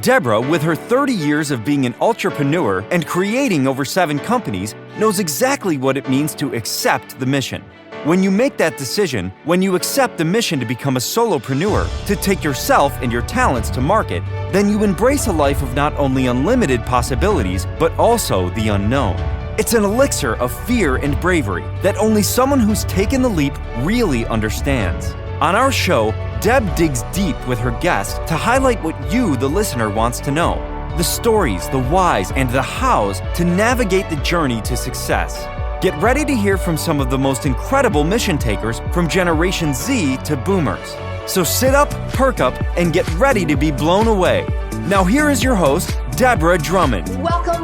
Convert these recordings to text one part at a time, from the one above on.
Debrah, with her 30 years of being an entrepreneur and creating over 7 companies, knows exactly what it means to accept the mission. When you make that decision, when you accept the mission to become a solopreneur, to take yourself and your talents to market, then you embrace a life of not only unlimited possibilities, but also the unknown. It's an elixir of fear and bravery that only someone who's taken the leap really understands. On our show, Deb digs deep with her guests to highlight what you, the listener, wants to know. The stories, the whys, and the hows to navigate the journey to success. Get ready to hear from some of the most incredible mission takers from Generation Z to Boomers. So sit up, perk up, and get ready to be blown away. Now here is your host, Deborah Drummond. Welcome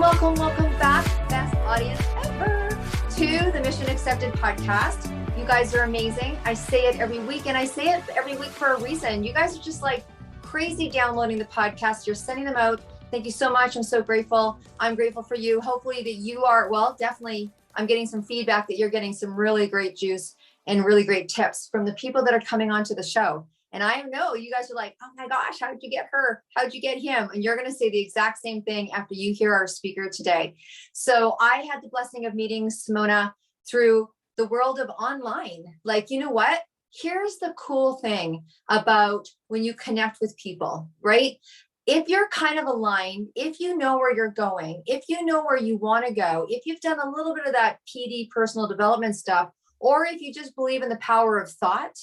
back, best audience ever, to the Mission Accepted podcast. You guys are amazing. I say it every week, and I say it every week for a reason. You guys are just like crazy downloading the podcast. You're sending them out. Thank you so much. I'm so grateful. I'm grateful for you. Hopefully that you are, definitely, I'm getting some feedback that you're getting some really great juice and really great tips from the people that are coming onto the show. And I know you guys are like, oh my gosh, how did you get her? How did you get him? And you're going to say the exact same thing after you hear our speaker today. So I had the blessing of meeting Simona through the world of online. Like, you know what? Here's the cool thing about when you connect with people, right? If you're kind of aligned, if you know where you're going, if you know where you want to go, if you've done a little bit of that PD personal development stuff, or if you just believe in the power of thought,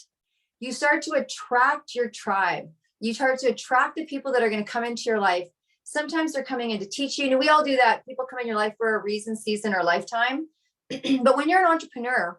you start to attract your tribe. You start to attract the people that are going to come into your life. Sometimes they're coming in to teach you. And we all do that. People come in your life for a reason, season, or lifetime. But when you're an entrepreneur,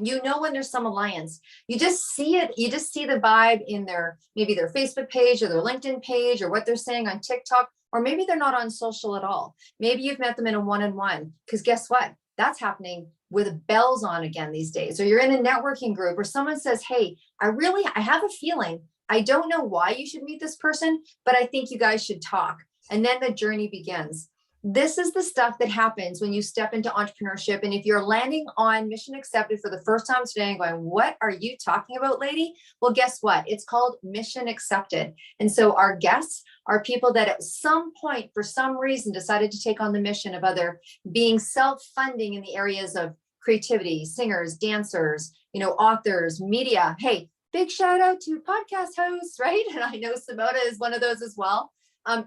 you know when there's some alliance. You just see it. You just see the vibe in maybe their Facebook page or their LinkedIn page or what they're saying on TikTok, or maybe they're not on social at all. Maybe you've met them in a one-on-one, because guess what? That's happening with bells on again these days. Or you're in a networking group, or someone says, hey, I have a feeling. I don't know why you should meet this person, but I think you guys should talk. And then the journey begins. This is the stuff that happens when you step into entrepreneurship. And if you're landing on Mission Accepted for the first time today and going, what are you talking about, lady? Well, guess what? It's called Mission Accepted. And so our guests are people that at some point, for some reason, decided to take on the mission of either being self-funding in the areas of creativity, singers, dancers, authors, media. Hey, big shout out to podcast hosts, right? And I know Simona is one of those as well.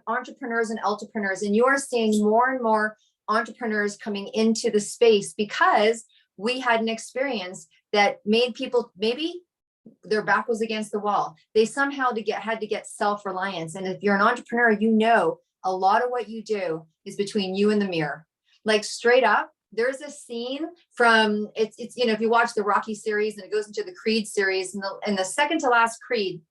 Entrepreneurs and entrepreneurs. And you are seeing more and more entrepreneurs coming into the space because we had an experience that made people, maybe their back was against the wall. They somehow had to get self-reliance. And if you're an entrepreneur, you know, a lot of what you do is between you and the mirror. Like straight up, there's a scene from it's if you watch the Rocky series and it goes into the Creed series and the second to last Creed,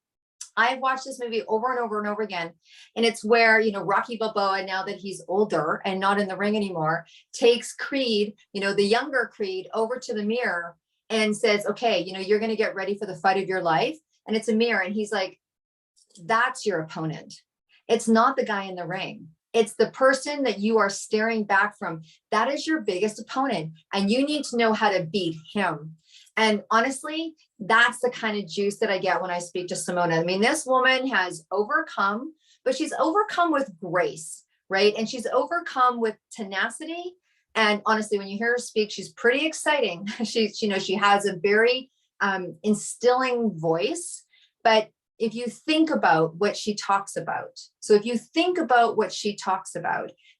I've watched this movie over and over and over again. And it's where, Rocky Balboa, now that he's older and not in the ring anymore, takes Creed, the younger Creed, over to the mirror and says, okay, you're going to get ready for the fight of your life. And it's a mirror. And he's like, that's your opponent. It's not the guy in the ring. It's the person that you are staring back from. That is your biggest opponent. And you need to know how to beat him. And honestly, that's the kind of juice that I get when I speak to Simona. I mean, this woman has overcome, but she's overcome with grace, right? And she's overcome with tenacity. And honestly, when you hear her speak, she's pretty exciting. She has a very instilling voice. But if you think about what she talks about,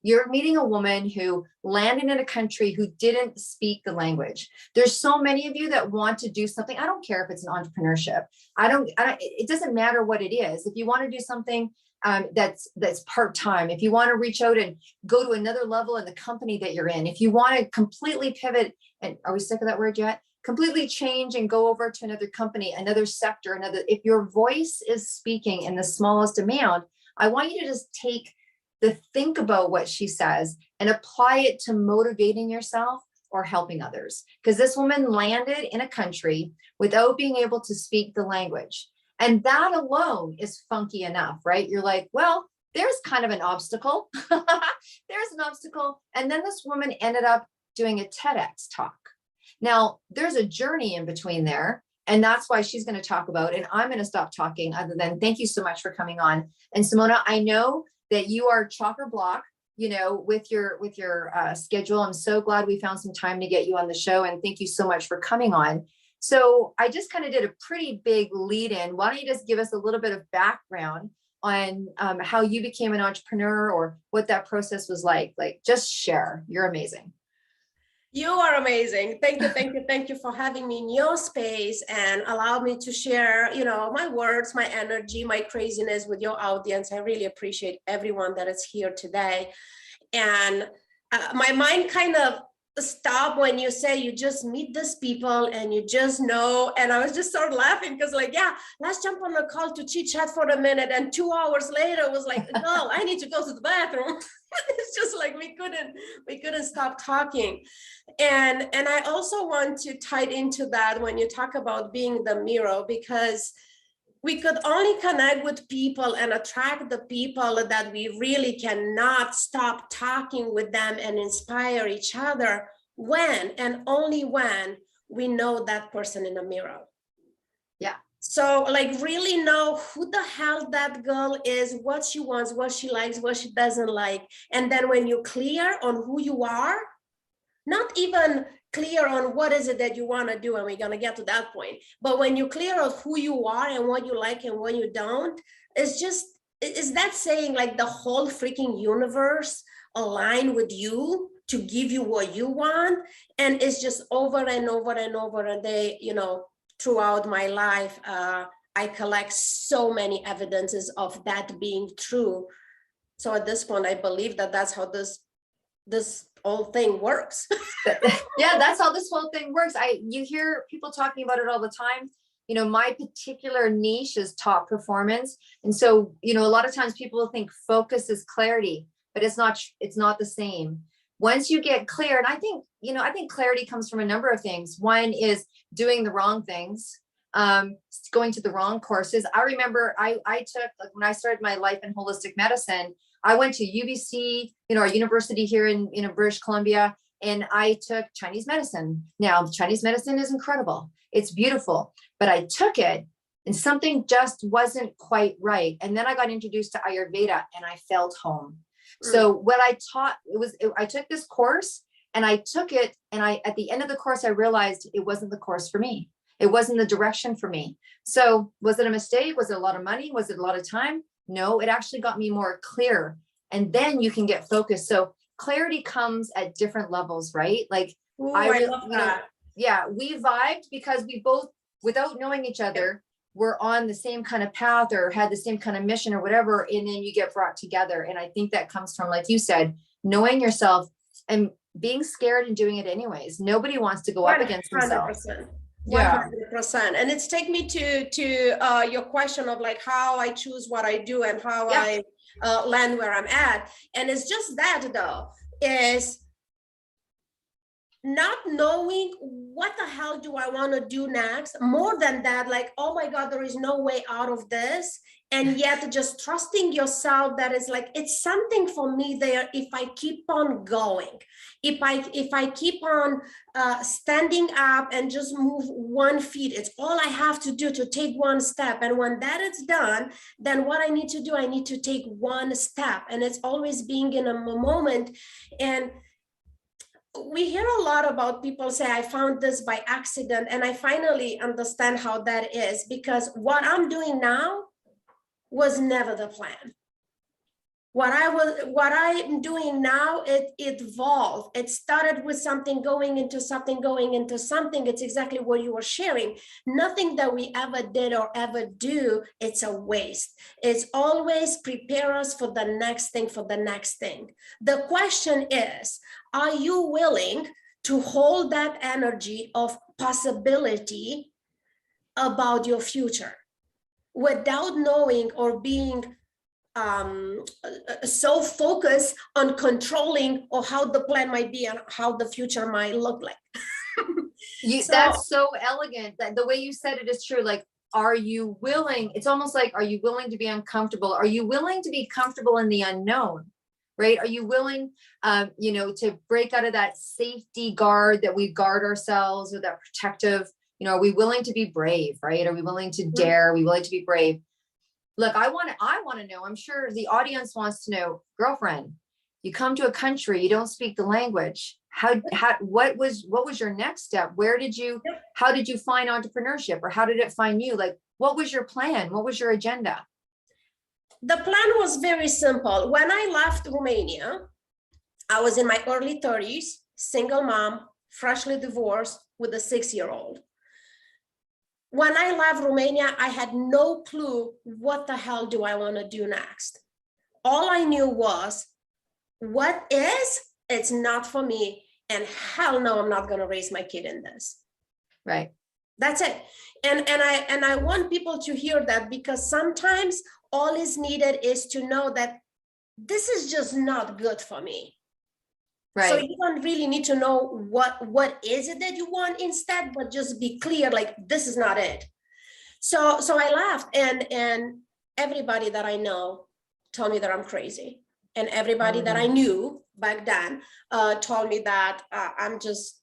you're meeting a woman who landed in a country who didn't speak the language. There's so many of you that want to do something. I don't care if it's an entrepreneurship. It doesn't matter what it is. If you want to do something that's part-time, if you want to reach out and go to another level in the company that you're in, if you want to completely pivot, and are we sick of that word yet? Completely change and go over to another company, another sector, if your voice is speaking in the smallest amount, I want you to just think about what she says and apply it to motivating yourself or helping others. Because this woman landed in a country without being able to speak the language. And that alone is funky enough, right? You're like, well, there's kind of an obstacle. There's an obstacle. And then this woman ended up doing a TEDx talk. Now, there's a journey in between there, and that's why she's going to talk about, and I'm going to stop talking other than thank you so much for coming on. And Simona, I know that you are chock-a-block, with your schedule. I'm so glad we found some time to get you on the show, and thank you so much for coming on. So I just kind of did a pretty big lead in. Why don't you just give us a little bit of background on how you became an entrepreneur, or what that process was like? Like, just share. You're amazing. You are amazing. Thank you. Thank you. Thank you for having me in your space and allow me to share, my words, my energy, my craziness with your audience. I really appreciate everyone that is here today. And my mind kind of stopped when you say you just meet these people and you just know. And I was just sort of laughing because let's jump on a call to chit chat for a minute. And 2 hours later it was like, no, I need to go to the bathroom. It's just like we couldn't stop talking. And I also want to tie into that when you talk about being the mirror, because we could only connect with people and attract the people that we really cannot stop talking with them and inspire each other when, and only when, we know that person in the mirror. Yeah. So really know who the hell that girl is, what she wants, what she likes, what she doesn't like. And then when you're clear on who you are, not even clear on what is it that you want to do, and we're going to get to that point, but when you're clear of who you are and what you like and what you don't, is that saying like the whole freaking universe align with you to give you what you want? And it's just over and over and over. And throughout my life, I collect so many evidences of that being true. So at this point, I believe that that's how this whole thing works. Yeah, that's how this whole thing works. You hear people talking about it all the time. My particular niche is top performance. And so, a lot of times people think focus is clarity, but it's not the same. Once you get clear, and I think clarity comes from a number of things. One is doing the wrong things, going to the wrong courses. I remember I took, like, when I started my life in holistic medicine, I went to UBC, our university here in British Columbia, and I took Chinese medicine. Now, Chinese medicine is incredible. It's beautiful, but I took it and something just wasn't quite right. And then I got introduced to Ayurveda and I felt home. So what I taught, I took this course and I took it, and at the end of the course, I realized it wasn't the course for me. It wasn't the direction for me. So was it a mistake? Was it a lot of money? Was it a lot of time? No, it actually got me more clear, and then you can get focused. So clarity comes at different levels, right? Like, I love that. We vibed because we both, without knowing each other, were on the same kind of path or had the same kind of mission or whatever. And then you get brought together. And I think that comes from, like you said, knowing yourself and being scared and doing it anyways. Nobody wants to go up against themselves. 100%. And it's take me to your question of like how I choose what I do and how I land where I'm at. And it's just that, though, is not knowing what the hell do I want to do next. More than that, like, oh my God, there is no way out of this. And yet just trusting yourself that is like, it's something for me there. If I keep on going, if I keep on standing up and just move 1 foot, it's all I have to do to take one step. And when that is done, then what I need to do, I need to take one step. And it's always being in a moment. And we hear a lot about people say, I found this by accident. And I finally understand how that is, because what I'm doing now was never the plan. What I'm doing now, it evolved. It started with something going into something, going into something. It's exactly what you were sharing. Nothing that we ever did or ever do, it's a waste. It's always prepare us for the next thing, for the next thing. The question is, are you willing to hold that energy of possibility about your future without knowing or being so focused on controlling or how the plan might be and how the future might look like? That's so elegant. That the way you said it is true. Like, are you willing? It's almost like, are you willing to be uncomfortable? Are you willing to be comfortable in the unknown? Right? Are you willing, to break out of that safety guard that we guard ourselves, or that protective, are we willing to be brave? Right? Are we willing to dare? Are we willing to be brave? Look, I want to know, I'm sure the audience wants to know, girlfriend, you come to a country, you don't speak the language. What was your next step? How did you find entrepreneurship, or how did it find you? Like, what was your plan? What was your agenda? The plan was very simple. When I left Romania, I was in my early 30s, single mom, freshly divorced with a 6-year-old. When I left Romania, I had no clue what the hell do I want to do next. All I knew was, it's not for me, and hell no, I'm not going to raise my kid in this. Right. That's it. And I want people to hear that, because sometimes all is needed is to know that this is just not good for me. Right. So you don't really need to know what is it that you want instead, but just be clear, like, this is not it. So I left, and everybody that I know told me that I'm crazy. And everybody that I knew back then told me that I'm just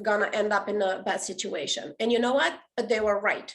gonna end up in a bad situation. And you know what? They were right.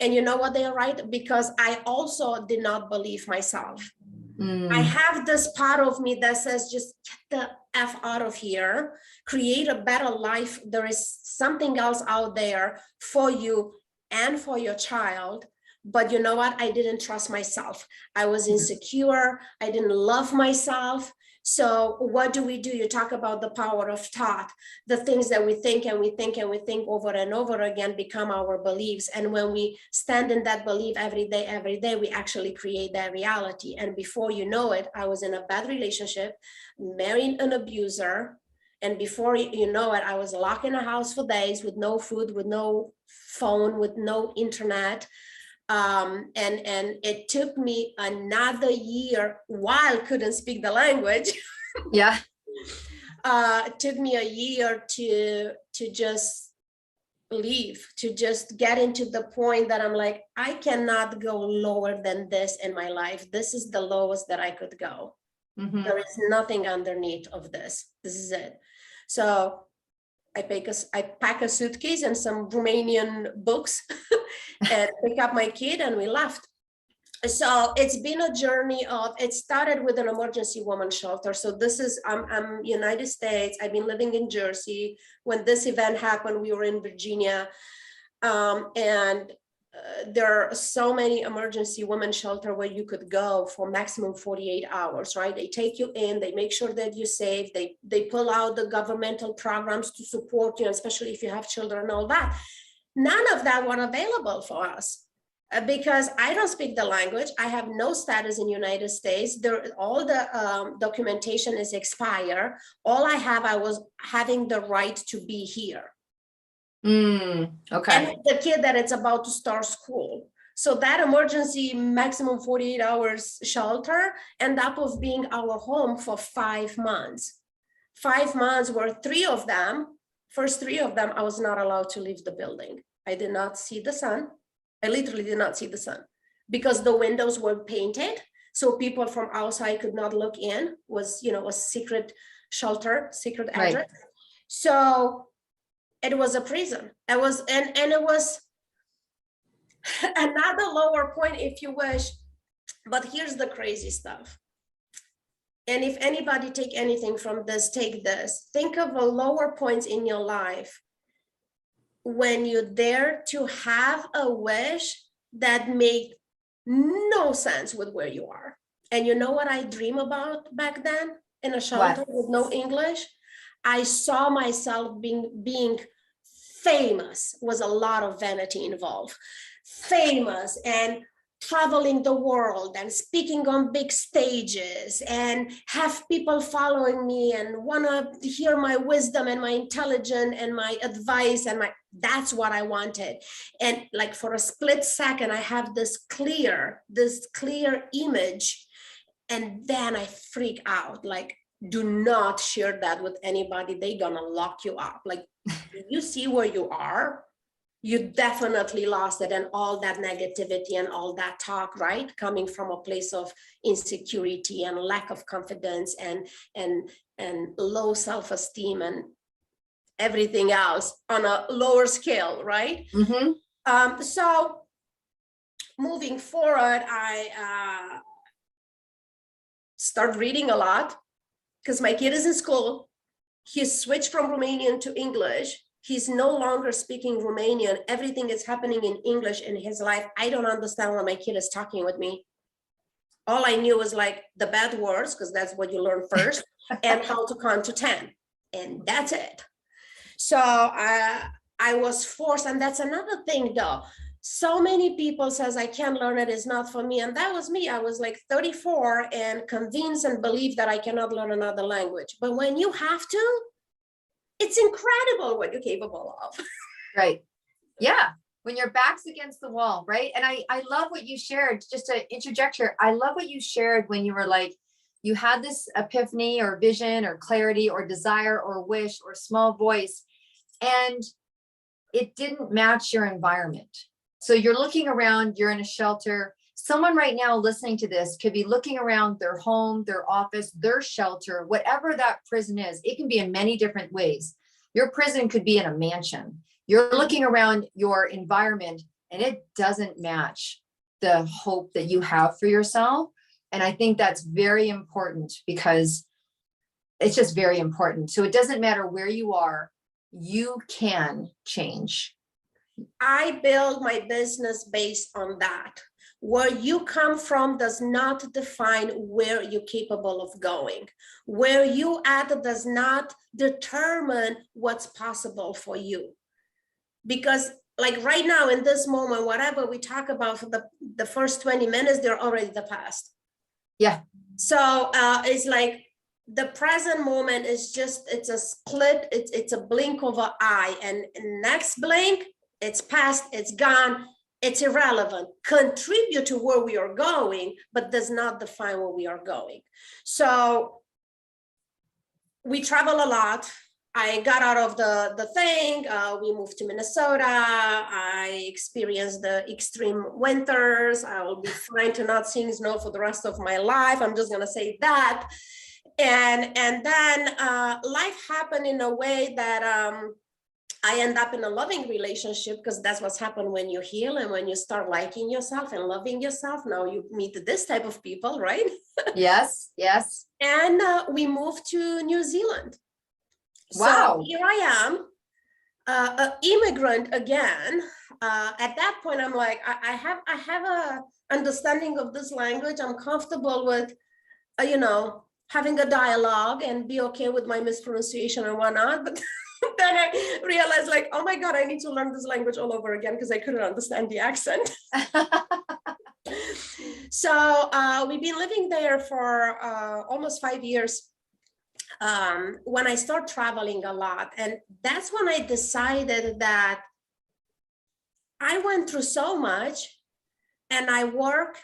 And you know what? They are right, because I also did not believe myself. I have this part of me that says, just get the F out of here, create a better life. There is something else out there for you and for your child. But you know what? I didn't trust myself. I was insecure. I didn't love myself. So what do? You talk about the power of thought. The things that we think and we think and we think over and over again become our beliefs. And when we stand in that belief every day, we actually create that reality. And before you know it, I was in a bad relationship, married an abuser. And before you know it, I was locked in a house for days with no food, with no phone, with no internet. And it took me another year, while I couldn't speak the language. Yeah. It took me a year to just leave, to just get into the point that I'm like, I cannot go lower than this in my life. This is the lowest that I could go. There is nothing underneath of this. This is it. So I pack a suitcase and some Romanian books and pick up my kid, and we left. So it's been a journey it started with an emergency woman shelter. So this is, I'm United States. I've been living in Jersey. When this event happened, we were in Virginia. There are so many emergency women shelter where you could go for maximum 48 hours, right? They take you in, they make sure that you're safe. They pull out the governmental programs to support you, especially if you have children and all that. None of that were available for us because I don't speak the language. I have no status in the United States. All the documentation is expired. All I was having the right to be here. Okay. And the kid that it's about to start school. So that emergency maximum 48 hours shelter ended up of being our home for 5 months. 5 months were first three of them, I was not allowed to leave the building. I did not see the sun. I literally did not see the sun because the windows were painted. So people from outside could not look in. Was a secret shelter, secret address. Right. So it was a prison. It was another lower point, if you wish. But here's the crazy stuff. And if anybody take anything from this, take this. Think of a lower points in your life when you dare to have a wish that made no sense with where you are. And you know what I dream about back then in a shelter with no English? I saw myself being famous. Was a lot of vanity involved. Famous and traveling the world and speaking on big stages and have people following me and want to hear my wisdom and my intelligence and my advice and that's what I wanted. And like for a split second, I have this clear image, and then I freak out. Like, do not share that with anybody. They're gonna lock you up. Like, you see where you are? You definitely lost it, and all that negativity and all that talk, right? Coming from a place of insecurity and lack of confidence and low self-esteem and everything else on a lower scale, right? So moving forward, I start reading a lot because my kid is in school. He's switched from Romanian to English. He's no longer speaking Romanian. Everything is happening in English in his life. I don't understand when my kid is talking with me. All I knew was like the bad words, because that's what you learn first, and how to count to 10. And that's it. So I was forced, and that's another thing though. So many people says I can't learn it, it's not for me. And that was me. I was like 34 and convinced and believed that I cannot learn another language. But when you have to, it's incredible what you're capable of. Right. Yeah. When your back's against the wall, right? And I love what you shared, just to interject here. I love what you shared when you were like, you had this epiphany or vision or clarity or desire or wish or small voice, and it didn't match your environment. So you're looking around, you're in a shelter. Someone right now listening to this could be looking around their home, their office, their shelter, whatever that prison is. It can be in many different ways. Your prison could be in a mansion. You're looking around your environment and it doesn't match the hope that you have for yourself. And I think that's very important, because it's just very important. So it doesn't matter where you are, you can change. I build my business based on that. Where you come from does not define where you're capable of going. Where you at does not determine what's possible for you. Because like right now in this moment, whatever we talk about for the first 20 minutes, they're already the past. Yeah. So it's like the present moment is just, it's a split, it's a blink of an eye, and next blink, it's past, it's gone, it's irrelevant. Contribute to where we are going, but does not define where we are going. So we travel a lot. I got out of the thing. We moved to Minnesota. I experienced the extreme winters. I will be trying to not seeing snow for the rest of my life. I'm just gonna say that. And then life happened in a way that I end up in a loving relationship, because that's what's happened when you heal and when you start liking yourself and loving yourself. Now you meet this type of people, right? Yes, yes. And we moved to New Zealand. Wow. So here I am, an immigrant again. At that point, I'm like, I have a understanding of this language. I'm comfortable with, having a dialogue and be okay with my mispronunciation and whatnot. But then I realized, like, oh my God, I need to learn this language all over again, because I couldn't understand the accent. So we've been living there for almost 5 years. When I start traveling a lot, and that's when I decided that I went through so much, and I work,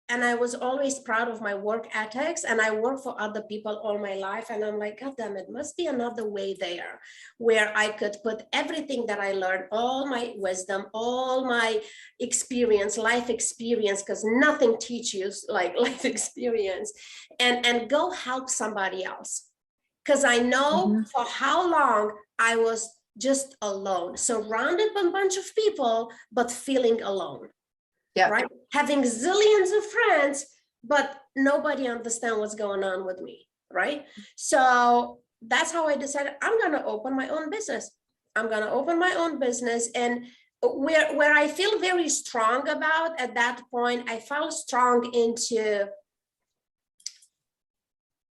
and I was always proud of my work ethics, and I work for other people all my life, and I'm like, God damn it, must be another way there where I could put everything that I learned, all my wisdom, all my experience, life experience, because nothing teaches like life experience, and go help somebody else. Because I know for how long I was just alone, surrounded by a bunch of people, but feeling alone. Yeah. Right. Having zillions of friends, but nobody understands what's going on with me. Right. So that's how I decided I'm going to open my own business. I'm going to open my own business. And where I feel very strong about at that point, I felt strong into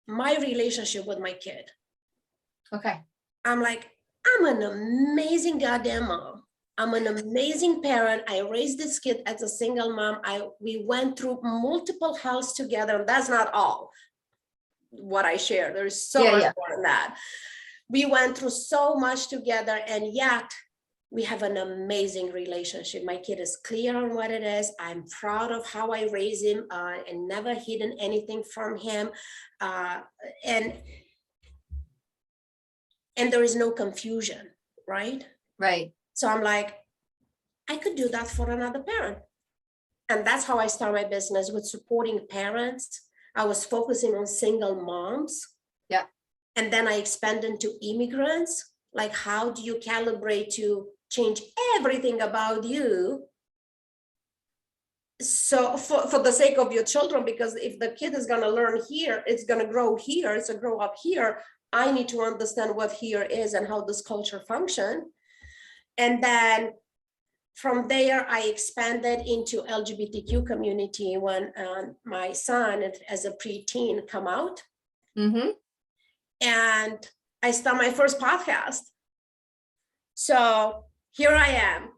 my relationship with my kid. Okay. I'm like, I'm an amazing goddamn mom. I'm an amazing parent. I raised this kid as a single mom. We went through multiple healths together. And that's not all what I share. There's so much more than that. We went through so much together, and yet we have an amazing relationship. My kid is clear on what it is. I'm proud of how I raised him and never hidden anything from him. And there is no confusion, right? Right. So I'm like, I could do that for another parent. And that's how I started my business, with supporting parents. I was focusing on single moms. Yeah. And then I expanded to immigrants. Like, how do you calibrate to change everything about you So for the sake of your children, because if the kid is going to learn here, it's going to grow here, it's going to grow up here, I need to understand what here is and how this culture function. And then from there, I expanded into LGBTQ community when my son, as a preteen, come out. Mm-hmm. And I started my first podcast. So here I am,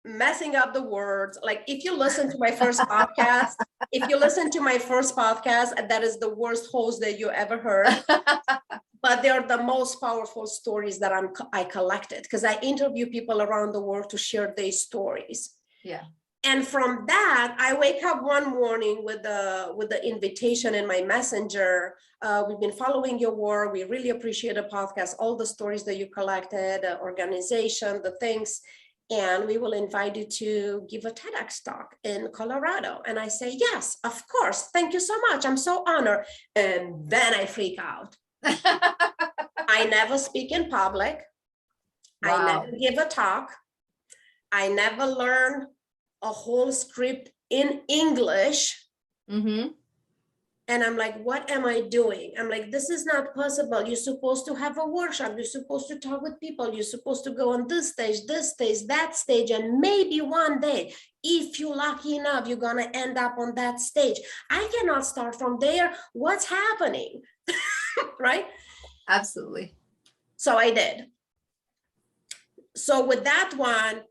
messing up the words. Like if you listen to my first podcast, that is the worst host that you ever heard. But they're the most powerful stories that I collected, because I interview people around the world to share their stories. Yeah. And from that, I wake up one morning with the invitation in my messenger. We've been following your work. We really appreciate the podcast, all the stories that you collected, the organization, the things. And we will invite you to give a TEDx talk in Colorado. And I say, yes, of course. Thank you so much. I'm so honored. And then I freak out. I never speak in public. Wow. I never give a talk. I never learn a whole script in English. Mm-hmm. And I'm like, what am I doing? I'm like, this is not possible. You're supposed to have a workshop. You're supposed to talk with people. You're supposed to go on this stage, that stage. And maybe one day, if you're lucky enough, you're going to end up on that stage. I cannot start from there. What's happening? Right? Absolutely. So I did. So with that one,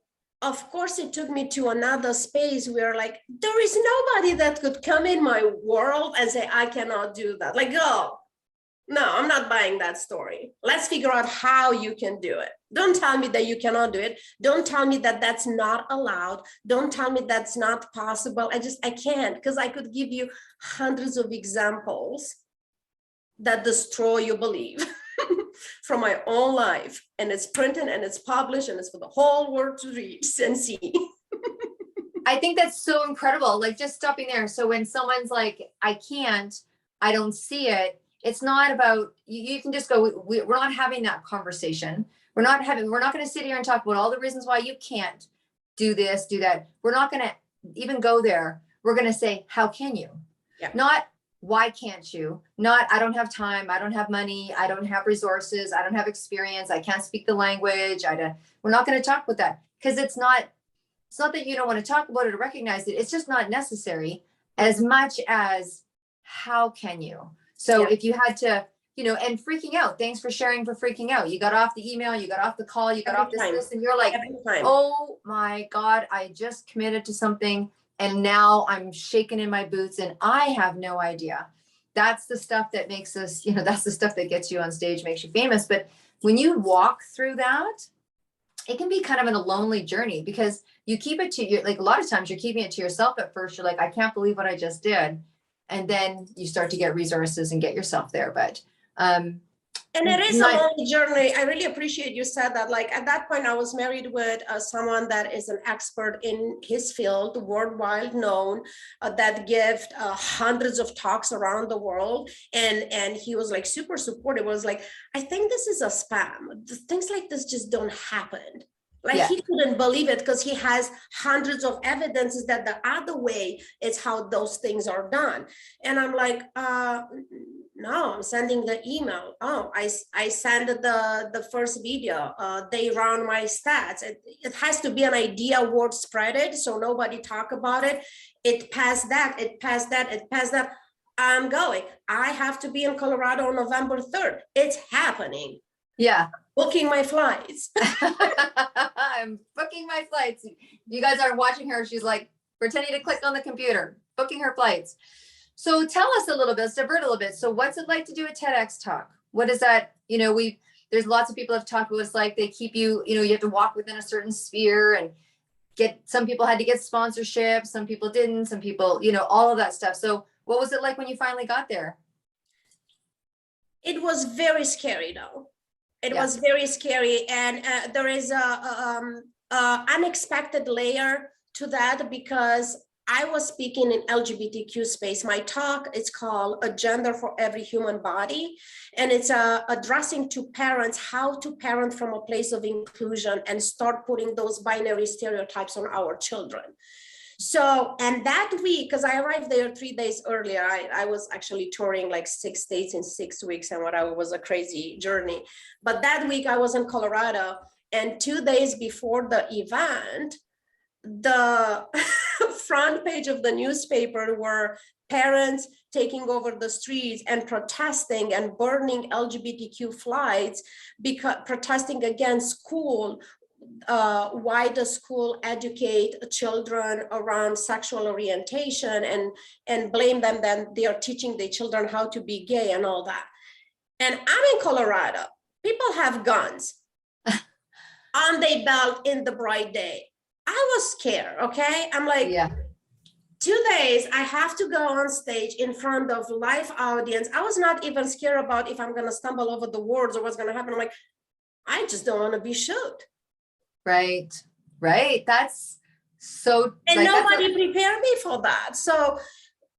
of course, it took me to another space where like, there is nobody that could come in my world and say, I cannot do that. Like, oh, no, I'm not buying that story. Let's figure out how you can do it. Don't tell me that you cannot do it. Don't tell me that that's not allowed. Don't tell me that's not possible. I can't, because I could give you hundreds of examples that destroy your belief from my own life. And it's printed and it's published and it's for the whole world to read and see. I think that's so incredible. Like just stopping there. So when someone's like, I can't, I don't see it. It's not about, you can just go, we're not having that conversation. We're not going to sit here and talk about all the reasons why you can't do this, do that. We're not going to even go there. We're going to say, how can you? Yeah. Not, why can't you? Not, I don't have time. I don't have money. I don't have resources. I don't have experience. I can't speak the language. We're not going to talk about that, because it's not that you don't want to talk about it or recognize it. It's just not necessary as much as how can you? So if you had to, and freaking out, thanks for sharing for freaking out. You got off the email, you got off the call, you got off this, and you're like, oh my God, I just committed to something. And now I'm shaking in my boots and I have no idea. That's the stuff that makes us, that's the stuff that gets you on stage, makes you famous. But when you walk through that, it can be kind of a lonely journey, because you keep it to you. Like a lot of times you're keeping it to yourself at first. You're like, I can't believe what I just did. And then you start to get resources and get yourself there. But, and it is a long journey. I really appreciate you said that. Like at that point, I was married with someone that is an expert in his field, worldwide known, that give hundreds of talks around the world. And he was like super supportive. It was like, I think this is a spam. Things like this just don't happen. Like he couldn't believe it, because he has hundreds of evidences that the other way is how those things are done. And I'm like, no, I'm sending the email. Oh, I send the first video. They run my stats. It has to be an idea word spreaded, so nobody talk about it. It passed that, it passed that, it passed that. I'm going. I have to be in Colorado on November 3rd. It's happening. Yeah. Booking my flights. I'm booking my flights. You guys aren't watching her. She's like pretending to click on the computer, booking her flights. So tell us a little bit, divert a little bit. So what's it like to do a TEDx talk? What is that? There's lots of people have talked about what it's like. They keep you, you have to walk within a certain sphere and some people had to get sponsorship. Some people didn't, some people, all of that stuff. So what was it like when you finally got there? It was very scary though. It was very scary. And there is a unexpected layer to that, because I was speaking in LGBTQ space. My talk is called A Gender for Every Human Body. And it's addressing to parents how to parent from a place of inclusion and start putting those binary stereotypes on our children. So, and that week, because I arrived there 3 days earlier, I was actually touring like 6 states in 6 weeks, and whatever, was a crazy journey. But that week I was in Colorado, and 2 days before the event, the front page of the newspaper were parents taking over the streets and protesting and burning LGBTQ flags, because protesting against school. Why does school educate children around sexual orientation, and blame them that they are teaching their children how to be gay and all that. And I'm in Colorado. People have guns on their belt in the bright day. I was scared, okay? I'm like, Yeah. 2 days, I have to go on stage in front of live audience. I was not even scared about if I'm gonna stumble over the words or what's gonna happen. I'm like, I just don't wanna be shoot. Right. Right. That's so. And like, nobody prepared me for that. So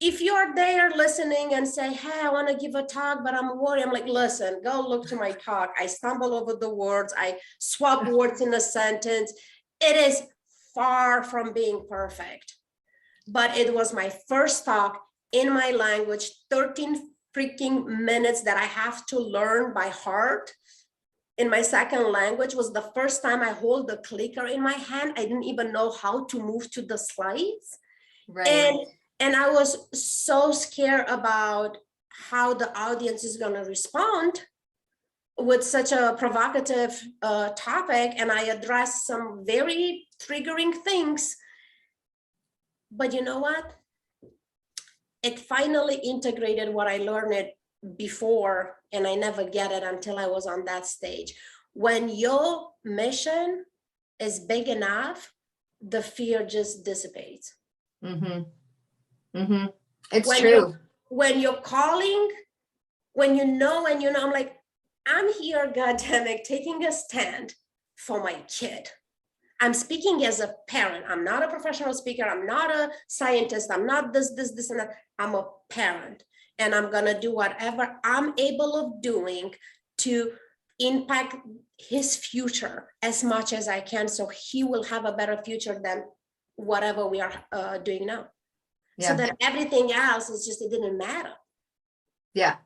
if you're there listening and say, hey, I want to give a talk, but I'm worried, I'm like, listen, go look to my talk. I stumble over the words. I swap words in a sentence. It is far from being perfect, but it was my first talk in my language, 13 freaking minutes that I have to learn by heart. In my second language was the first time I hold the clicker in my hand. I didn't even know how to move to the slides. Right. And I was so scared about how the audience is going to respond with such a provocative topic. And I addressed some very triggering things. But you know what? It finally integrated what I learned before, and I never get it until I was on that stage. When your mission is big enough, the fear just dissipates. Mm-hmm. Mm-hmm. It's when true. When you're calling, when you know, I'm like, I'm here, goddammit, taking a stand for my kid. I'm speaking as a parent. I'm not a professional speaker. I'm not a scientist. I'm not this, and that. I'm a parent. And I'm going to do whatever I'm able of doing to impact his future as much as I can, so he will have a better future than whatever we are doing now. Yeah. So that everything else is just, it didn't matter. Yeah.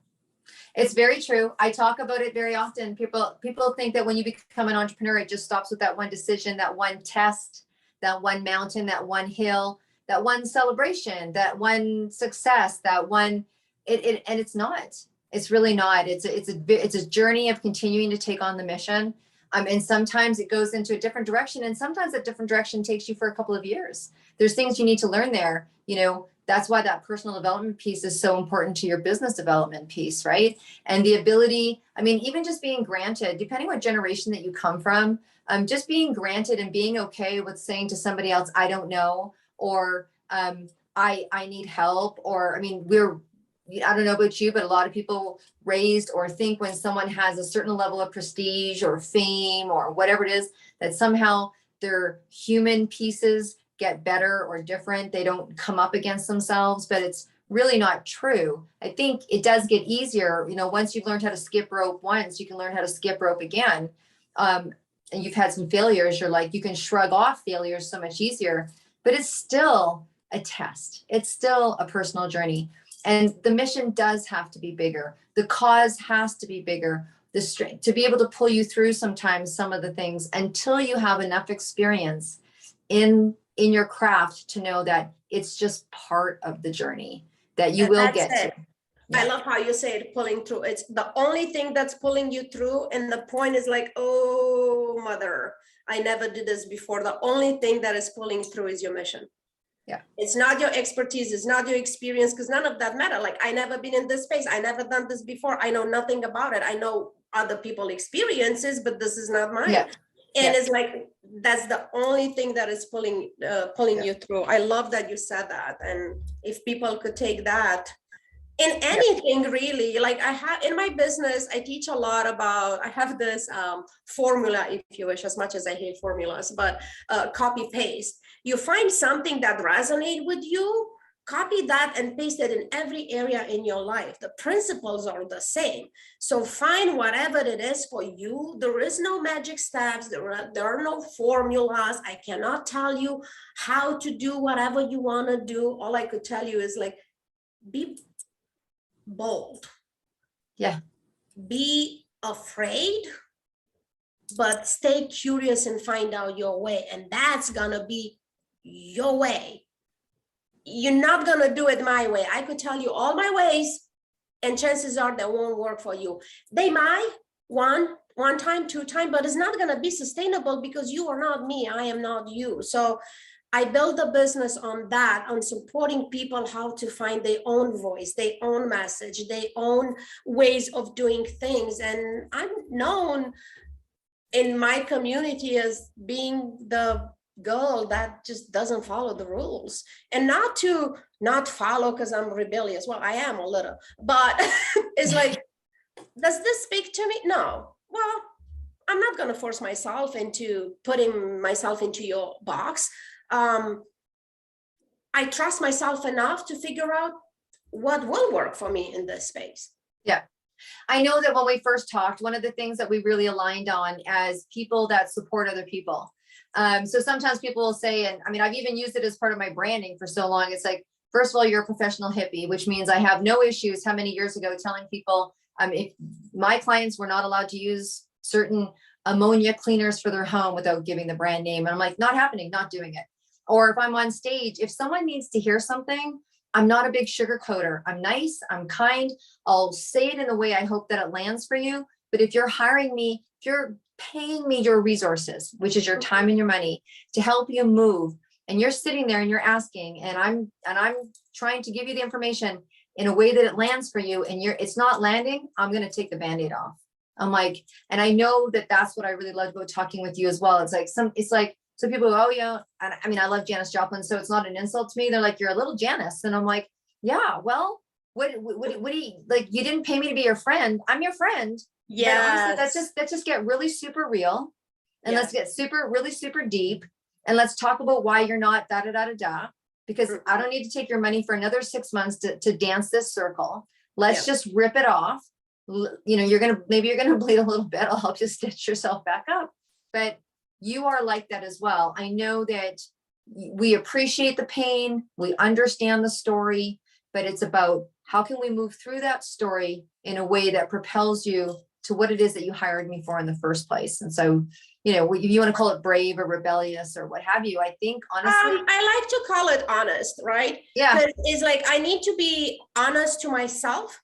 It's very true. I talk about it very often. People think that when you become an entrepreneur, it just stops with that one decision, that one test, that one mountain, that one hill, that one celebration, that one success, that one, and it's not. It's really not. It's a journey of continuing to take on the mission. And sometimes it goes into a different direction, and sometimes that different direction takes you for a couple of years. There's things you need to learn there. You know, that's why that personal development piece is so important to your business development piece, right? And the ability, I mean, even just being granted, depending what generation that you come from, just being granted and being okay with saying to somebody else, I don't know, or I need help, or, I mean, I don't know about you, but a lot of people raised or think when someone has a certain level of prestige or fame or whatever it is, that somehow their human pieces get better or different. They don't come up against themselves, but it's really not true. I think it does get easier. You know, once you've learned how to skip rope once, you can learn how to skip rope again. And you've had some failures, you're like, you can shrug off failures so much easier, but it's still a test. It's still a personal journey. And the mission does have to be bigger. The cause has to be bigger. The strength to be able to pull you through sometimes some of the things until you have enough experience in your craft to know that it's just part of the journey that you will get to. Yeah. I love how you say it, pulling through. It's the only thing that's pulling you through. And the point is like, oh, mother, I never did this before. The only thing that is pulling through is your mission. Yeah. It's not your expertise. It's not your experience, because none of that matter. Like, I never been in this space. I never done this before. I know nothing about it. I know other people's experiences, but this is not mine. Yeah. And it's like, that's the only thing that is pulling you through. I love that you said that. And if people could take that in anything, really, like I have in my business, I teach a lot about, I have this formula, if you wish, as much as I hate formulas, but copy paste. You find something that resonates with you, copy that and paste it in every area in your life. The principles are the same. So find whatever it is for you. There is no magic steps. There are no formulas. I cannot tell you how to do whatever you want to do. All I could tell you is like, be bold. Yeah. Be afraid, but stay curious and find out your way. And that's gonna be your way. You're not going to do it my way. I could tell you all my ways, and chances are they won't work for you. They might one time, two time, but it's not going to be sustainable because you are not me. I am not you. So I built a business on that, on supporting people how to find their own voice, their own message, their own ways of doing things. And I'm known in my community as being the girl that just doesn't follow the rules, and not follow because I'm rebellious. Well, I am a little, but it's like, does this speak to me? No. Well, I'm not going to force myself into putting myself into your box. I trust myself enough to figure out what will work for me in this space. Yeah. I know that when we first talked, one of the things that we really aligned on as people that support other people. So sometimes people will say, and I mean, I've even used it as part of my branding for so long. It's like, first of all, you're a professional hippie, which means I have no issues how many years ago telling people, if my clients were not allowed to use certain ammonia cleaners for their home without giving the brand name. And I'm like, not happening, not doing it. Or if I'm on stage, if someone needs to hear something, I'm not a big sugarcoater. I'm nice, I'm kind. I'll say it in the way I hope that it lands for you. But if you're hiring me, if you're paying me your resources, which is your time and your money to help you move, and you're sitting there and you're asking, and I'm trying to give you the information in a way that it lands for you, and it's not landing, I'm going to take the Band-Aid off. I'm like, and I know that that's what I really love about talking with you as well. It's like so people go, oh yeah. And I mean, I love Janis Joplin, so it's not an insult to me. They're like, you're a little Janis. And I'm like, yeah, well, what do you, like, you didn't pay me to be your friend. I'm your friend. Yeah. Let's just get really super real, and let's get really super deep, and let's talk about why you're not because I don't need to take your money for another 6 months to dance this circle. Let's just rip it off. You know, maybe you're gonna bleed a little bit. I'll help you stitch yourself back up. But you are like that as well. I know that we appreciate the pain, we understand the story, but it's about how can we move through that story in a way that propels you to what it is that you hired me for in the first place. And so, you know, if you want to call it brave or rebellious or what have you, I think honestly, I like to call it honest, right? Yeah. It's like, I need to be honest to myself,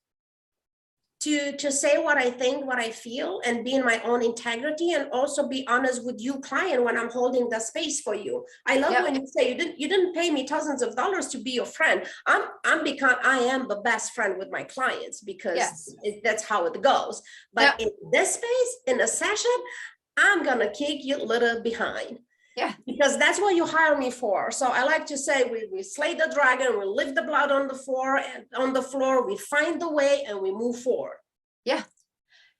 to say what I think, what I feel, and be in my own integrity, and also be honest with you, client, when I'm holding the space for you. I love when you say you didn't pay me thousands of dollars to be your friend. I am the best friend with my clients because that's how it goes. But in this space, in a session, I'm gonna kick you a little behind. Yeah, because that's what you hire me for. So I like to say we slay the dragon, we leave the blood on the floor, we find the way, and we move forward. Yeah.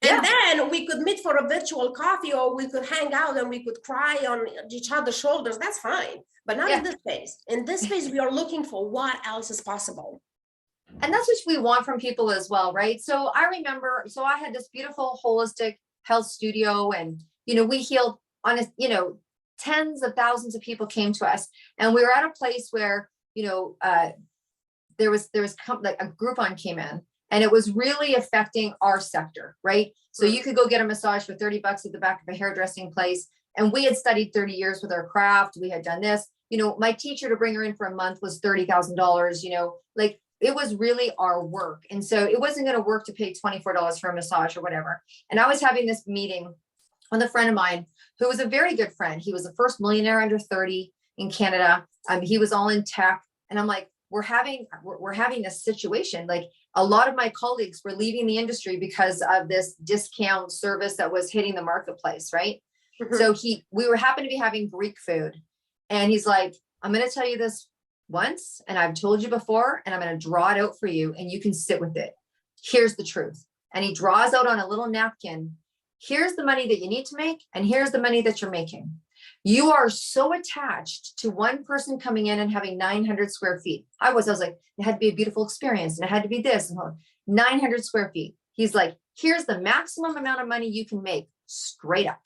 And then we could meet for a virtual coffee, or we could hang out and we could cry on each other's shoulders. That's fine. But not in this space. In this space, we are looking for what else is possible. And that's what we want from people as well, right? So I remember, I had this beautiful holistic health studio, and, you know, we healed tens of thousands of people came to us, and we were at a place where, you know, there was like a Groupon came in, and it was really affecting our sector, right? So you could go get a massage for $30 at the back of a hairdressing place. And we had studied 30 years with our craft. We had done this, you know, my teacher to bring her in for a month was $30,000, you know, like it was really our work. And so it wasn't going to work to pay $24 for a massage or whatever. And I was having this meeting with a friend of mine who was a very good friend. He was the first millionaire under 30 in Canada. He was all in tech. And I'm like, we're having this situation. Like a lot of my colleagues were leaving the industry because of this discount service that was hitting the marketplace. Right. Mm-hmm. So we happened to be having Greek food, and he's like, I'm going to tell you this once, and I've told you before, and I'm going to draw it out for you, and you can sit with it. Here's the truth. And he draws out on a little napkin, here's the money that you need to make, and here's the money that you're making. You are so attached to one person coming in and having 900 square feet. I was like, it had to be a beautiful experience and it had to be this and 900 square feet. He's like, here's the maximum amount of money you can make straight up.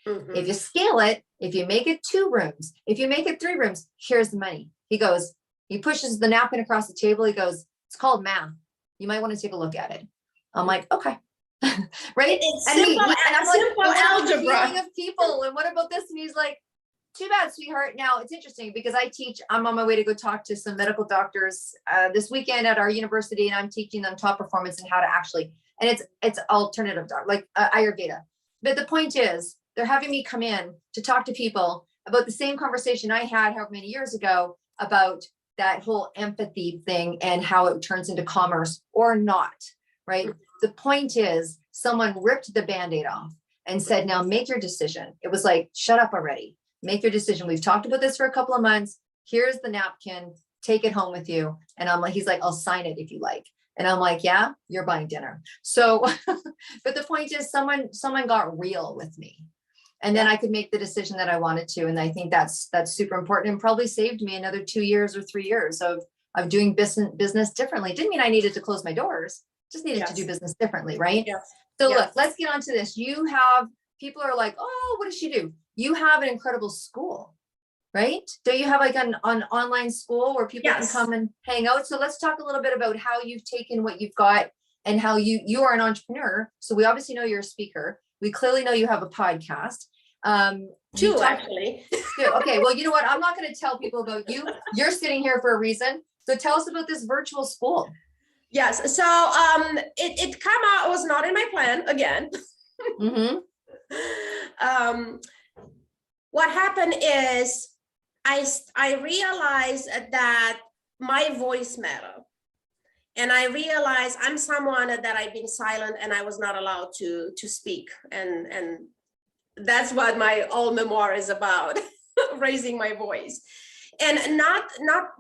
Mhm. If you scale it, if you make it 2 rooms, if you make it 3 rooms, here's the money. He goes, he pushes the napkin across the table. He goes, it's called math. You might want to take a look at it. I'm like, okay. Right. It's And simple, and I'm like, simple what about the algebra. healing of people? And what about this? And he's like, too bad, sweetheart. Now it's interesting because I'm on my way to go talk to some medical doctors this weekend at our university, and I'm teaching them top performance and how to actually, and it's alternative like Ayurveda. But the point is, they're having me come in to talk to people about the same conversation I had however many years ago about that whole empathy thing and how it turns into commerce or not, right? Mm-hmm. The point is, someone ripped the Band-Aid off and said, now make your decision. It was like, shut up already. Make your decision. We've talked about this for a couple of months. Here's the napkin. Take it home with you. And I'm like, he's like, I'll sign it if you like. And I'm like, yeah, you're buying dinner. So, but the point is someone got real with me. And then I could make the decision that I wanted to. And I think that's super important and probably saved me another 2 years or 3 years of doing business differently. Didn't mean I needed to close my doors, just needed to do business differently. Right. Yes. So look, let's get on to this. You have, people are like, oh, what does she do? You have an incredible school, right? Do you have like an online school where people can come and hang out? So let's talk a little bit about how you've taken what you've got and how you are an entrepreneur. So we obviously know you're a speaker. We clearly know you have a podcast. 2 actually. Okay, well, you know what? I'm not going to tell people about you. You're sitting here for a reason. So tell us about this virtual school. Yes. So it came out, it was not in my plan again. Mm-hmm. What happened is I realized that my voice mattered. And I realized I'm someone that I've been silent and I was not allowed to speak. And that's what my whole memoir is about, raising my voice. And not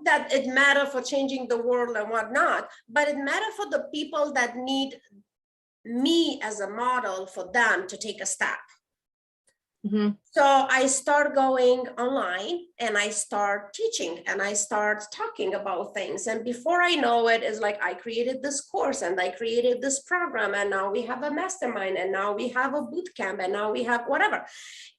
that it mattered for changing the world and whatnot, but it mattered for the people that need me as a model for them to take a step. Mm-hmm. So I start going online and I start teaching and I start talking about things. And before I know it, it's like I created this course and I created this program, and now we have a mastermind, and now we have a boot camp, and now we have whatever.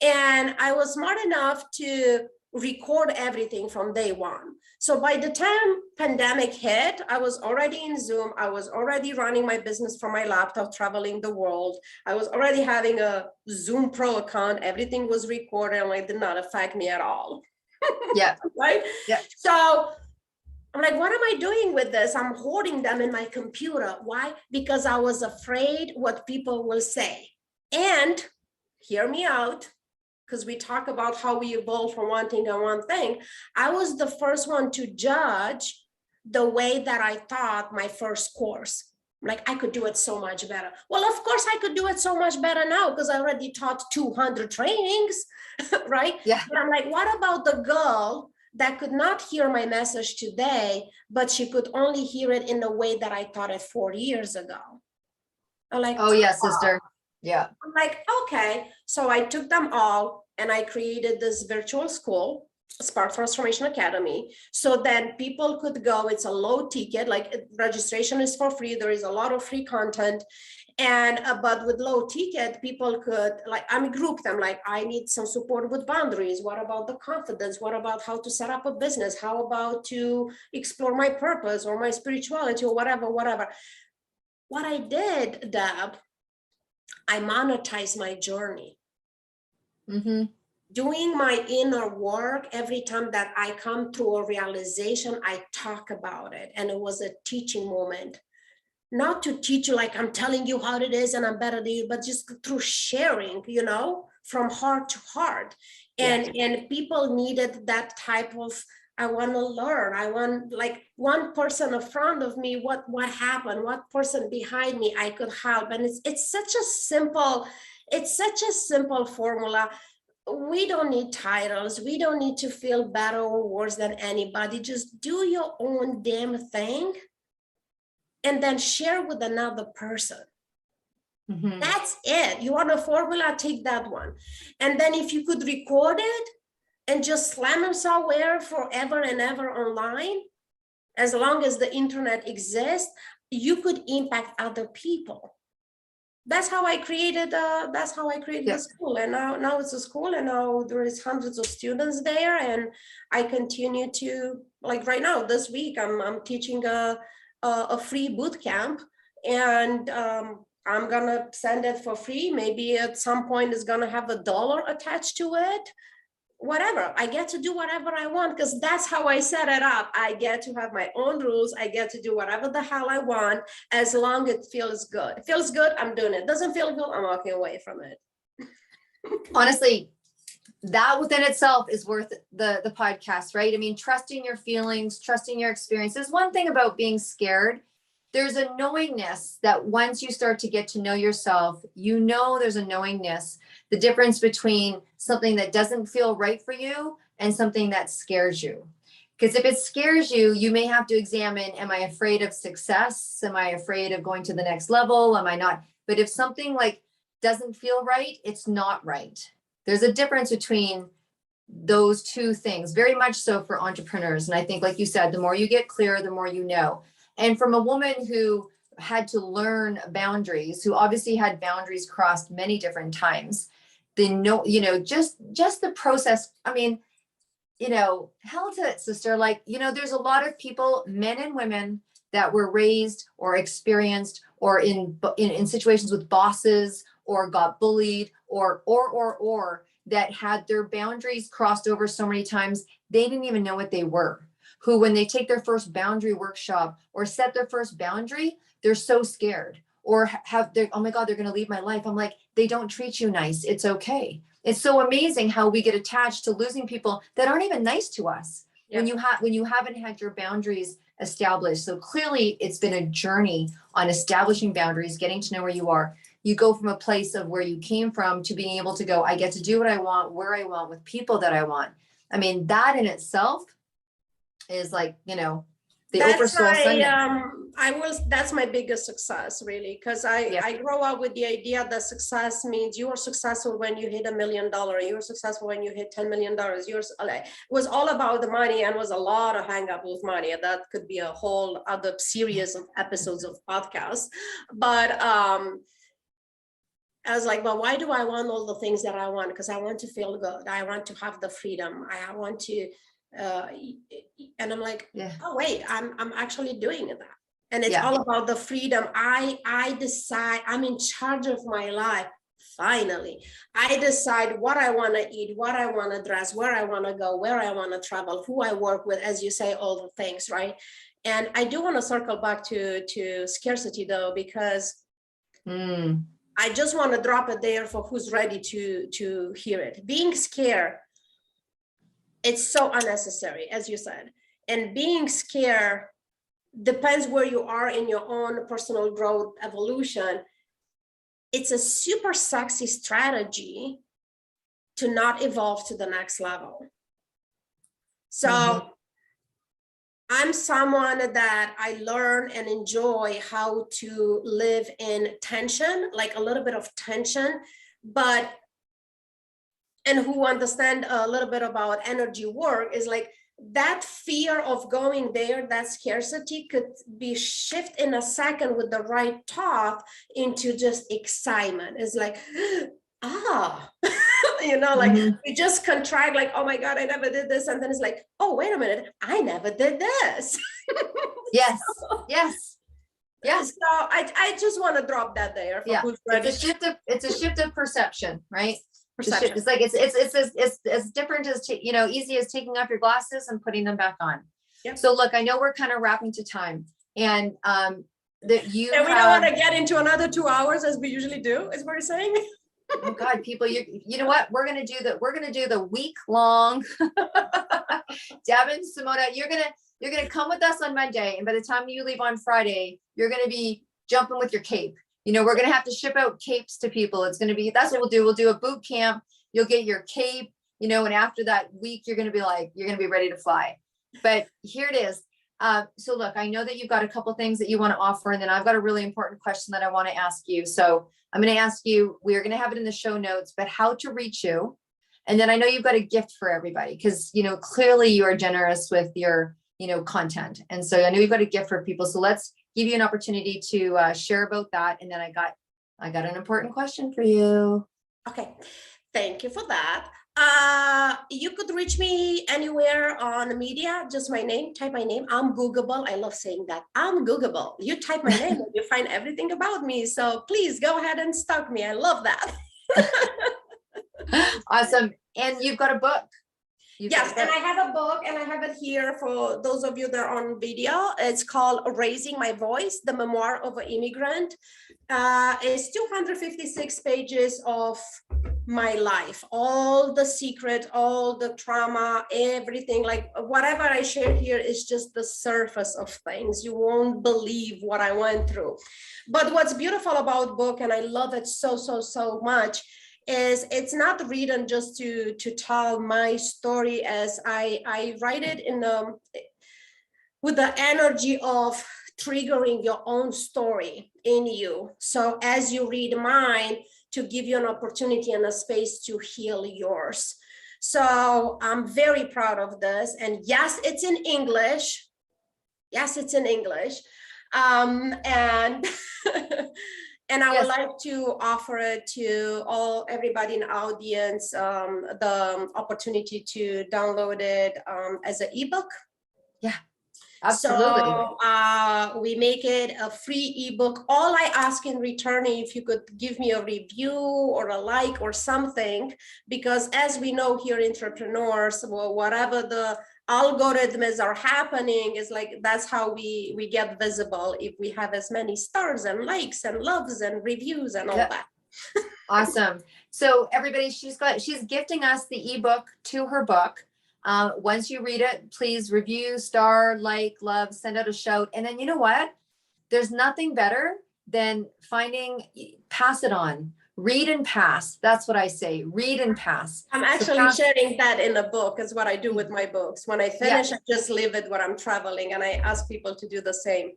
And I was smart enough to record everything from day one. So by the time pandemic hit, I was already in Zoom. I was already running my business from my laptop, traveling the world. I was already having a Zoom Pro account. Everything was recorded and it did not affect me at all. Yeah. Right? Yeah. So I'm like, what am I doing with this? I'm hoarding them in my computer. Why? Because I was afraid what people will say. And hear me out, because we talk about how we evolve from one thing to one thing. I was the first one to judge the way that I taught my first course. Like, I could do it so much better. Well, of course I could do it so much better now because I already taught 200 trainings, right? Yeah. But I'm like, what about the girl that could not hear my message today, but she could only hear it in the way that I taught it 40 years ago? I'm like, oh yeah, sister. Yeah. I'm like, okay. So I took them all and I created this virtual school, Spark Transformation Academy. So then people could go, it's a low ticket, like registration is for free. There is a lot of free content. And but with low ticket, people could, like, I group them, like, I need some support with boundaries. What about the confidence? What about how to set up a business? How about to explore my purpose or my spirituality or whatever. What I did, Deb, I monetize my journey. Mm-hmm. Doing my inner work, every time that I come through a realization, I talk about it. And it was a teaching moment. Not to teach you like I'm telling you how it is and I'm better than you, but just through sharing, you know, from heart to heart. And people needed that type of, I want to learn. I want, like, one person in front of me, what happened, what person behind me I could help. And it's such a simple formula. We don't need titles. We don't need to feel better or worse than anybody. Just do your own damn thing and then share with another person. Mm-hmm. That's it. You want a formula, take that one. And then if you could record it and just slam it somewhere forever and ever online, as long as the internet exists, you could impact other people. That's how I created the school. And now it's a school, and now there is hundreds of students there, and I continue to, like right now this week I'm teaching a free boot camp, and I'm gonna send it for free. Maybe at some point it's gonna have $1 attached to it. Whatever, I get to do whatever I want, because that's how I set it up. I get to have my own rules. I get to do whatever the hell I want, as long as it feels good. It feels good, I'm doing it. Doesn't feel good, I'm walking away from it. Honestly, that within itself is worth the podcast, right? I mean, trusting your feelings, trusting your experiences. One thing about being scared, there's a knowingness that once you start to get to know yourself, you know, there's a knowingness, the difference between something that doesn't feel right for you and something that scares you. Because if it scares you, you may have to examine, am I afraid of success? Am I afraid of going to the next level? Am I not? But if something like doesn't feel right, it's not right. There's a difference between those two things, very much so for entrepreneurs. And I think, like you said, the more you get clear, the more you know. And from a woman who had to learn boundaries, who obviously had boundaries crossed many different times, just the process. I mean, hell to it, sister. Like, there's a lot of people, men and women, that were raised or experienced or in situations with bosses, or got bullied, or that had their boundaries crossed over so many times, they didn't even know what they were. Who, when they take their first boundary workshop or set their first boundary, they're so scared, or oh my God, they're going to leave my life. I'm like, they don't treat you nice. It's okay. It's so amazing how we get attached to losing people that aren't even nice to us. Yeah. When you haven't had your boundaries established. So clearly it's been a journey on establishing boundaries, getting to know where you are. You go from a place of where you came from to being able to go, I get to do what I want, where I want, with people that I want. I mean, that in itself is like, the Oprah Soul Sunday. That's my biggest success, really, because I grow up with the idea that success means you are successful when you hit $1 million. You're successful when you hit $10 million. It was all about the money, and was a lot of hang up with money. That could be a whole other series of episodes of podcasts. But I was like, well, why do I want all the things that I want? Because I want to feel good. I want to have the freedom. I want to, and I'm like, oh wait, I'm actually doing that. And it's all about the freedom. I decide, I'm in charge of my life. Finally, I decide what I want to eat, what I want to dress, where I want to go, where I want to travel, who I work with, as you say, all the things, right? And I do want to circle back to scarcity, though, because I just want to drop it there for who's ready to hear it. Being scared, it's so unnecessary, as you said. And being scared depends where you are in your own personal growth evolution. It's a super sexy strategy to not evolve to the next level. So I'm someone that I learn and enjoy how to live in tension, like a little bit of tension, and who understand a little bit about energy work is like that fear of going there, that scarcity could be shift in a second with the right thought into just excitement. It's like, we just contract like, oh my God, I never did this. And then it's like, oh, wait a minute, I never did this. Yes. So I just want to drop that there. It's a shift of perception, right? Perception. It's like it's as different as easy as taking off your glasses and putting them back on. Yep. So look, I know we're kind of wrapping to time, and we don't want to get into another 2 hours as we usually do. Is what you're saying? Oh God, people, you know what? We're gonna do the week long. Devin, Simona, you're gonna come with us on Monday, and by the time you leave on Friday, you're gonna be jumping with your cape. We're going to have to ship out capes to people. That's what we'll do. We'll do a boot camp. You'll get your cape, and after that week, you're going to be ready to fly. But here it is. So look, I know that you've got a couple things that you want to offer, and then I've got a really important question that I want to ask you. So I'm going to ask you, we're going to have it in the show notes, but how to reach you. And then I know you've got a gift for everybody because, clearly you are generous with your, content. And so I know you've got a gift for people. So let's give you an opportunity to share about that. And then I got an important question for you. Okay. Thank you for that. You could reach me anywhere on the media, just my name, type my name. I'm Googleable. I love saying that. I'm Googleable. You type my name and you find everything about me. So please go ahead and stalk me. I love that. Awesome. And you've got a book. Yes, and I have a book, and I have it here for those of you that are on video. It's called Raising My Voice, the Memoir of an Immigrant. It's 256 pages of my life, all the secret, all the trauma, everything. Like whatever I share here is just the surface of things. You won't believe what I went through. But what's beautiful about book, and I love it so much, is it's not written just to tell my story, as I write it in with the energy of triggering your own story in you. So as you read mine, to give you an opportunity and a space to heal yours. So I'm very proud of this. And yes, it's in English. Yes, it's in English. And and I would like to offer it to everybody in the audience, the opportunity to download it as an ebook. Yeah, absolutely. So we make it a free ebook. All I ask in return, if you could give me a review or a like or something, because as we know here, entrepreneurs, well, whatever the algorithms are happening is like, that's how we get visible, if we have as many stars and likes and loves and reviews and all that. Awesome. So everybody, she's gifting us the ebook to her book. Once you read it, please review, star, like, love, send out a shout. And then you know what? There's nothing better than pass it on. Read and pass. That's what I say. Read and pass. I'm actually sharing that in the book, is what I do with my books. When I finish, I just leave it when I'm traveling, and I ask people to do the same.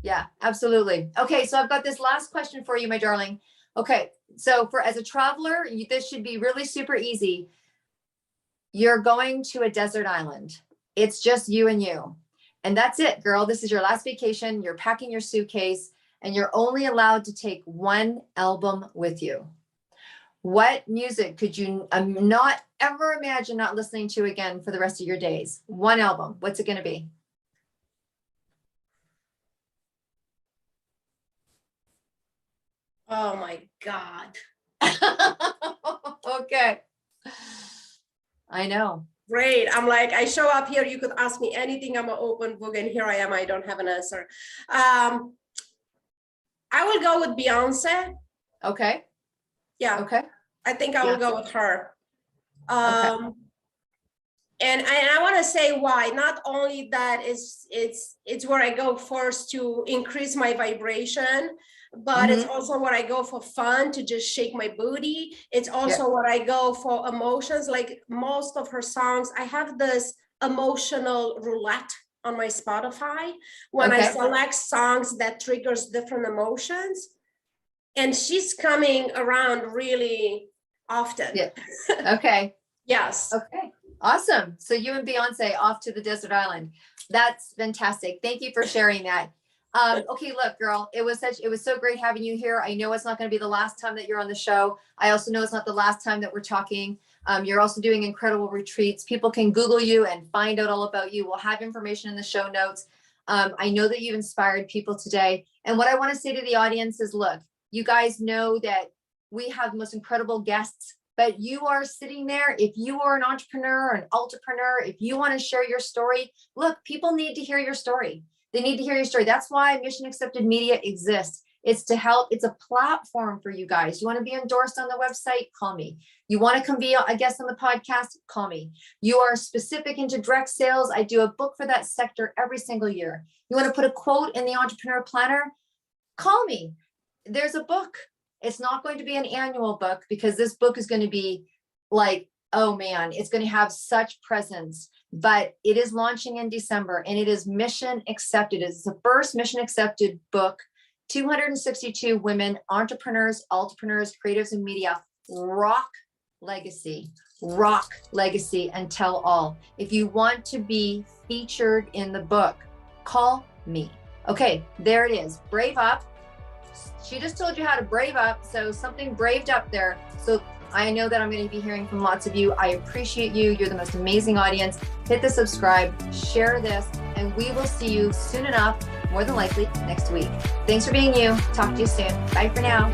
Yeah, absolutely. Okay, so I've got this last question for you, my darling. Okay, so as a traveler, this should be really super easy. You're going to a desert island. It's just you and you. And that's it, girl. This is your last vacation. You're packing your suitcase, and you're only allowed to take one album with you. What music could you not ever imagine not listening to again for the rest of your days? One album. What's it going to be? Oh my God. Okay. I know. Great. I'm like, I show up here, you could ask me anything. I'm an open book, and here I am. I don't have an answer. I will go with Beyonce. Okay. Yeah. Okay. I think I will go with her. Okay. And I want to say why. Not only that, it's where I go first to increase my vibration, but it's also where I go for fun, to just shake my booty. It's also where I go for emotions. Like most of her songs, I have this emotional roulette on my Spotify when I select songs that triggers different emotions. And she's coming around really often. Yeah. Okay. Yes. Okay. Awesome. So you and Beyonce off to the desert island. That's fantastic. Thank you for sharing that. Okay, look, girl, it was so great having you here. I know it's not going to be the last time that you're on the show. I also know it's not the last time that we're talking. You're also doing incredible retreats. People can Google you and find out all about you. We'll have information in the show notes. I know that you've inspired people today. And what I want to say to the audience is, look, you guys know that we have the most incredible guests, but you are sitting there. If you are an entrepreneur, an entrepreneur, if you want to share your story, look, people need to hear your story. They need to hear your story. That's why Mission Accepted Media exists. It's to help. It's a platform for you guys. You want to be endorsed on the website? Call me. You want to come be a guest on the podcast? Call me. You are specific into direct sales? I do a book for that sector every single year. You want to put a quote in the Entrepreneur Planner? Call me. There's a book. It's not going to be an annual book, because this book is going to be like, oh man, it's going to have such presence but it is launching in December and it is mission accepted. It's the first mission accepted book. 262 women, entrepreneurs, creatives in media, rock legacy, and tell all. If you want to be featured in the book, call me. Okay, there it is. Brave up. She just told you how to brave up. So something braved up there. So I know that I'm going to be hearing from lots of you. I appreciate you. You're the most amazing audience. Hit the subscribe, share this, and we will see you soon enough, more than likely next week. Thanks for being you. Talk to you soon. Bye for now.